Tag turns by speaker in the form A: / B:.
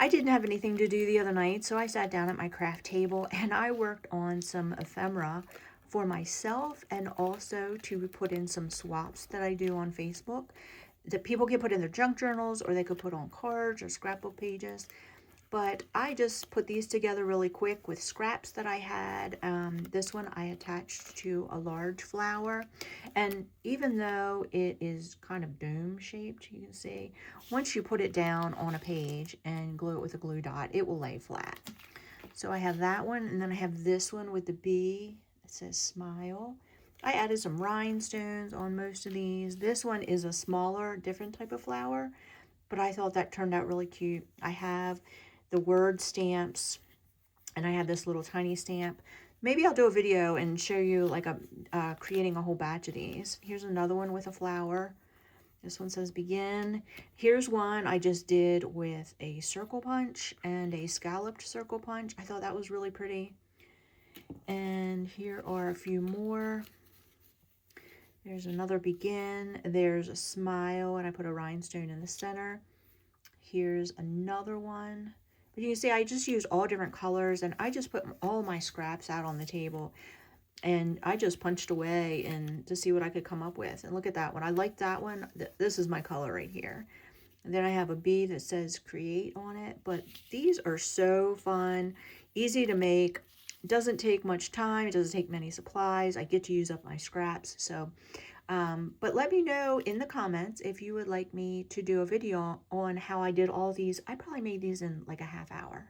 A: I didn't have anything to do the other night, so I sat down at my craft table and I worked on some ephemera for myself and also to put in some swaps that I do on Facebook that people can put in their junk journals or they could put on cards or scrapbook pages. But I just put these together really quick with scraps that I had. This one I attached to a large flower. And even though it is kind of dome shaped, you can see, once you put it down on a page and glue it with a glue dot, it will lay flat. So I have that one, and then I have this one with the bee. It says smile. I added some rhinestones on most of these. This one is a smaller, different type of flower, but I thought that turned out really cute. I have the word stamps, and I have this little tiny stamp. Maybe I'll do a video and show you like creating a whole batch of these. Here's another one with a flower. This one says begin. Here's one I just did with a circle punch and a scalloped circle punch. I thought that was really pretty. And here are a few more. There's another begin. There's a smile, and I put a rhinestone in the center. Here's another one. But you can see I just used all different colors, and I just put all my scraps out on the table. And I just punched away and to see what I could come up with. And look at that one. I like that one. This is my color right here. And then I have a bee that says create on it. But these are so fun, easy to make. It doesn't take much time. It doesn't take many supplies. I get to use up my scraps. So, but let me know in the comments if you would like me to do a video on how I did all these. I probably made these in like a half hour.